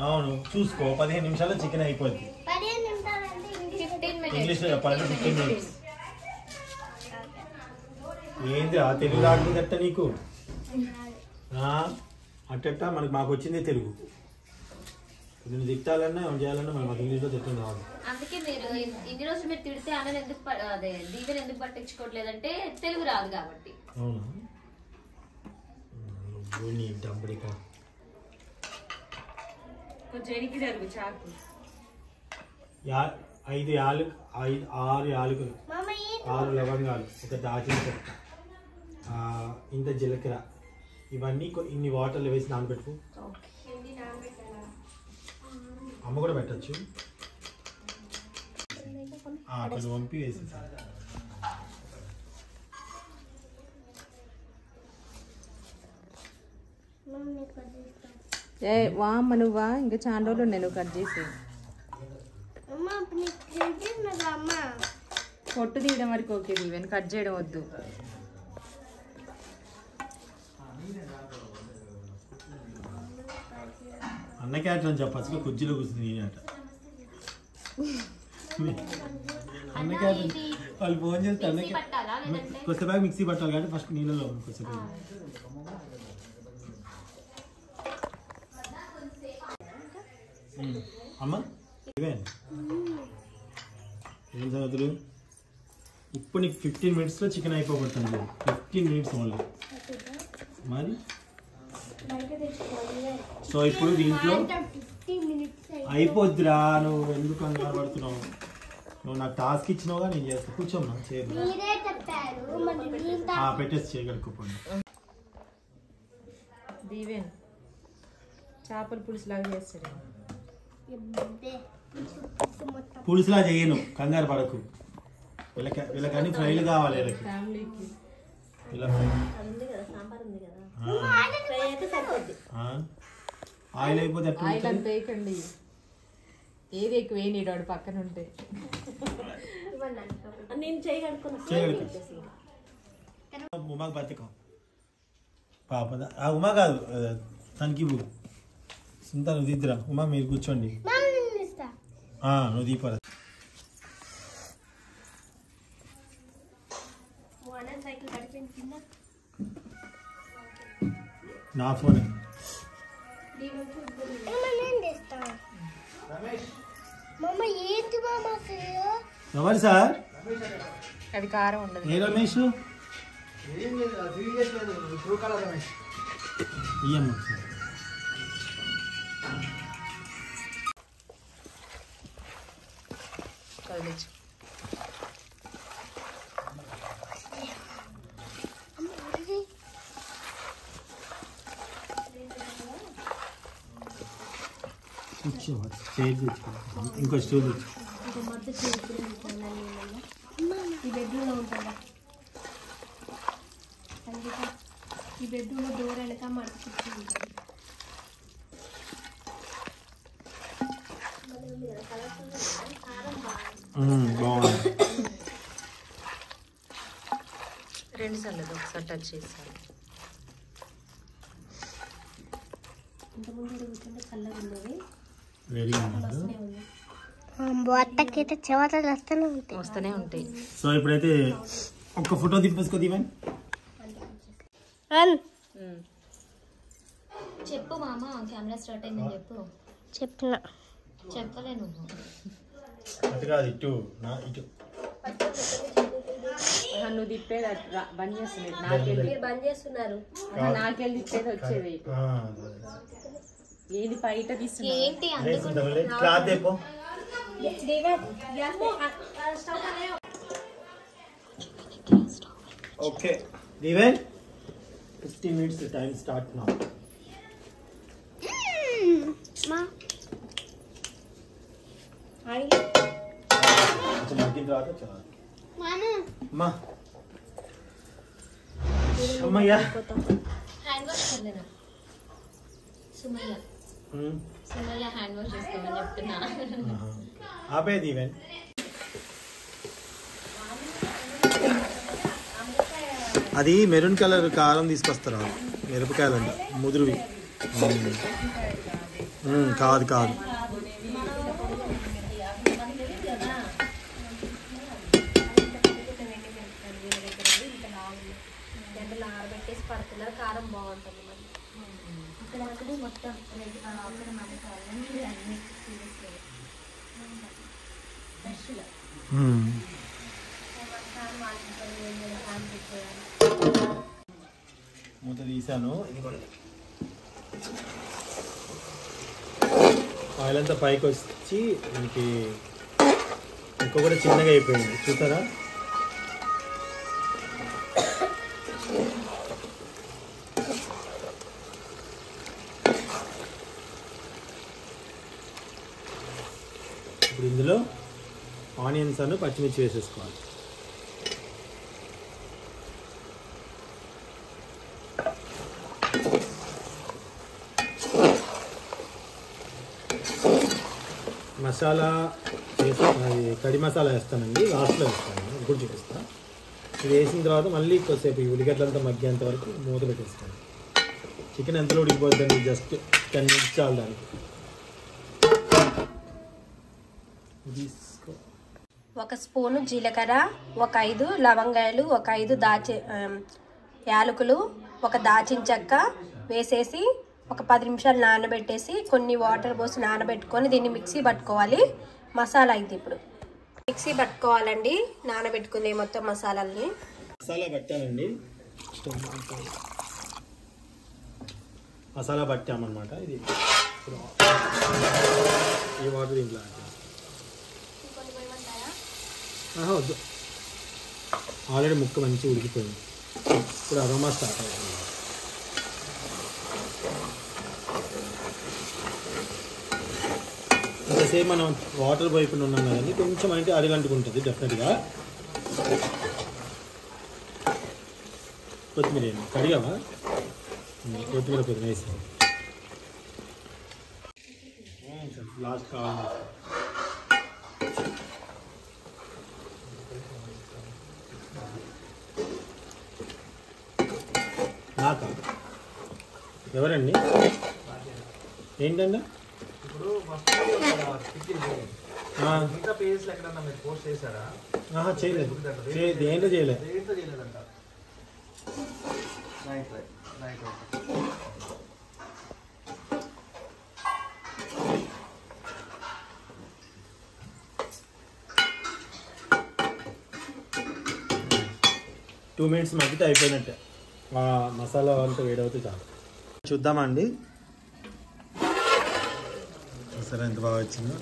అవును చూసుకో 15 నిమిషాల్లో చికెన్ అయిపోద్ది. ఇంగ్లీష్లో చెప్పాలంటే 15 మినిట్స్. ఏంది ఆ తెలుగు రాకపోతే నీకు అట్ట మనకి మాకు వచ్చింది తెలుగు. నేను తిట్టాలన్నా ఏం చేయాలన్నా మరి మాకు ఇంగ్లీష్లో తిట్టడం రాదు. అందుకే మీరు ఇన్ని రోజులు మీరు తిడితే అన్న ఎందుకు అదే దీవెని ఎందుకు పట్టించుకోవట్లేదంటే తెలుగు రాదు కాబట్టి. అవునా డంబడికా కొంచెం వెనక్కి జరుగు చాకు. 6 యాలకులు 6 లవంగాలు, ఒక దాచిన చెక్క, ఇంత జీలకర్ర, ఇవన్నీ ఇన్ని వాటర్లో వేసి నానబెట్టుకో. అమ్మ కూడా పెట్టచ్చు. అక్కడ వంపి వేసేసి వామ్మ నువ్వా ఇంకా చాలా రోజులు ఉన్నాయి నువ్వు కట్ చేసి. పొట్టు తీయడం వరకు ఓకే దీవెన్, కట్ చేయడం వద్దు. అన్నకి అట్లా అని చెప్పచ్చు, కుర్చీలో కూర్చుంది నేనట. అన్నకి వాళ్ళు ఫోన్ చేస్తే అన్నకి కొద్దిసేపు మిక్సీ పట్టాలి కాబట్టి ఫస్ట్ నీళ్ళలో కొద్దిసేపు. అమ్మ ఏం సంగతులు? ఇప్పుడు నీకు 15 మినిట్స్లో చికెన్ అయిపోబడుతుంది. 15 మినిట్స్ ఓన్లీ మరి. సో ఇప్పుడు దీంట్లో అయిపోద్దిరా, నువ్వు ఎందుకు కంగారు పడుతున్నావు? నువ్వు నాకు టాస్క్ ఇచ్చినావుగా, నేను చేస్తా. కూర్చోమ్మా చేయరు పెట్టేసి చేయగలుగుపోండి. దీవెన్ చేపల పులుసు లాగా చేస్తాడు. పులుసులా చేయను, కంగారు పడకు. వీళ్ళకన్నీ ఫ్రైలు కావాలి. ఫ్యామిలీకి ఆయిల్ అయిపోతే ఆయిల్ అంత వేయకండి, ఏది ఎక్కువ వేయనీడు పక్కన ఉంటే. ఉమాకు బతికం పాప ఉమా కాదు తనకి సింత నువ్వు దిద్దురా. ఉమా మీరు కూర్చోండి, నువ్వు దీపరా. నా ఫోన్ ఎవరు సార్? అది కారం ఉండదు. ఏ రమేష్? ఇయ్యమ్మ ఇంకో స్టూల్ ఈ బెడ్రూమ్లో ఉంటుందా? ఈ బెడ్రూమ్లో డోర్ వెనక మడత ఉంటుంది. బాగుంది. 2 సార్లు ఒకసారి టచ్ చేస్తాను. ఇంతకుముందు కూర్చుంటే చల్లగా ఉండేది. అత్తకైతే చెవతలు వస్తూనే ఉంటాయి. సో ఇప్పుడైతే ఒక ఫోటో దింపేసుకో దీవెన్. చెప్పు మామ, కెమెరా స్టార్ట్ అయిందని చెప్పు. చెప్తున్నా. చెప్పలే నువ్వు. అటు కాదు, ఇటు ఇటు. నువ్వు తిప్పేది బంద్ చేస్తున్నాడు. బంద్ చేస్తున్నారు. నాకెళ్ళి తిప్పేది వచ్చేది. ఏది బయట తీస్తున్నా ఏంటి? క్లాత్ తెపో. Okay given 15 minutes time start now. మా ఆయిల్ కొంచెం మగ్గిన తర్వాత చాలా అమ్మా అమ్మయ్యా హ్యాండ్ వాష్ చేయలేనా సుమయ్య? సుమయ్య హ్యాండ్ వాష్ చేసుకోమని చెప్తున్నా. ఆపే దీవెన్. అది మెరూన్ కలర్ కారం తీసుకొస్తారా, మిరపకాయలంట ముదురువి. కాదు కాదు గంటలు ఆరబెట్టేసి పడుతున్నారు. కారం బాగుంటుంది మరి. అక్కడ మొత్తం అక్కడ మన అన్ని మూత తీసాను. ఆయిల్ అంతా పైకి వచ్చి మనకి ఇంకో కూడా చిన్నగా అయిపోయింది చూసారా. ఇప్పుడు ఇందులో ఆనియన్స్ అను పచ్చిమిర్చి వేసేసుకోవాలి. మసాలా కడి మసాలా వేస్తానండి, లాస్ట్లో వేస్తాను, ఇప్పుడు చూపిస్తాను. ఇది వేసిన తర్వాత మళ్ళీ కొద్దిసేపు ఈ ఉల్లిగడ్డలంతా మగ్గేంత వరకు మూత పెట్టేస్తాను. చికెన్ ఎంతలో ఉడికిపోద్దండి, జస్ట్ 10 minutes చాలు దానికి. ఒక స్పూను జీలకర్ర, ఒక 5 లవంగాయలు, ఒక 5 యాలకులు, ఒక దాచిన చెక్క వేసేసి ఒక 10 నిమిషాలు నానబెట్టేసి కొన్ని వాటర్ పోసి నానబెట్టుకొని దీన్ని మిక్సీ పట్టుకోవాలి. మసాలా ఇది ఇప్పుడు మిక్సీ పట్టుకోవాలండి, నానబెట్టుకునే మొత్తం మసాలాలని. మసాలా పట్టానండి, మసాలా పట్టామన్నమాట. ఇది ఈ వాటర్ దీంట్లో వద్దు, ఆల్రెడీ ముక్క మంచిగా ఉడికిపోయింది. ఇప్పుడు అరోమా స్టార్ట్ అవుతుంది. ఇంతసేపు మనం వాటర్ పోయకుండా ఉన్నాం కదండి, కొంచెం అంటే అరగంటుకుంటుంది డెఫినెట్గా. కొత్తిమీర వేయండి, కడిగావా? కొత్తిమీర కొద్దిగా వేసి లాస్ట్ కావాలి. నాకా? ఎవరండి? ఏంటండి? చేయలేదు, దేంట్లో చేయలేదు. టూ మినిట్స్ మగ్గితే అయిపోయినట్టే. మసాలా అంతా వేడవుతే చాలు. చూద్దామా అండి, సరే ఎంత బాగా వచ్చిందో.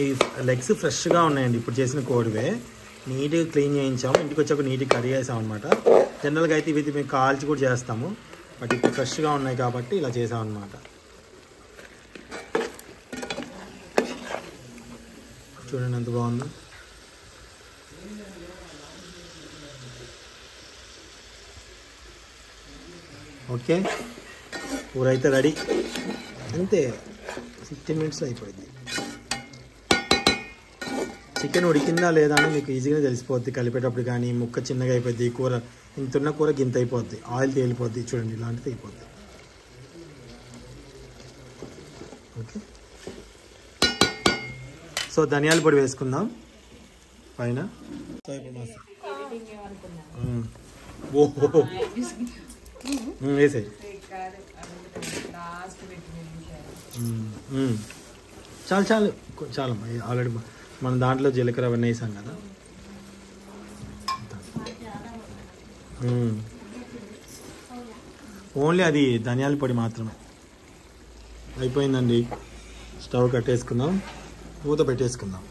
ఈ లెగ్స్ ఫ్రెష్గా ఉన్నాయండి, ఇప్పుడు చేసిన కోడివే. నీట్గా క్లీన్ చేయించాము, ఇంటికి వచ్చాక నీట్గా కర్రీ చేసాం అనమాట. జనరల్గా అయితే ఇవి మేము కాల్చి కూడా చేస్తాము, బట్ ఇప్పుడు ఫ్రెష్గా ఉన్నాయి కాబట్టి ఇలా చేసాం అనమాట. చూడండి ఎంత బాగుందో. ఓకే, కూర అయితే రెడీ. అంతే, 15 minutes అయిపోయింది. చికెన్ ఉడికిందా లేదా అని మీకు ఈజీగా తెలిసిపోద్ది కలిపేటప్పుడు. కానీ ముక్క చిన్నగా అయిపోద్ది, కూర ఇంతున్న కూర గింత అయిపోద్ది, ఆయిల్ తేలిపోద్ది. చూడండి ఇలాంటిది అయిపోద్ది. ఓకే, సో ధనియాల పొడి వేసుకుందాం పైన. ఓహో, వేసాయి. చాలు చాలు చాలు, ఆల్రెడీ మనం దాంట్లో జీలకర్ర అవన్నీ వేసాం కదా. ఓన్లీ అది ధనియాల పొడి మాత్రమే. అయిపోయిందండి, స్టవ్ కట్టేసుకుందాం, మూత పెట్టేసుకుందాం.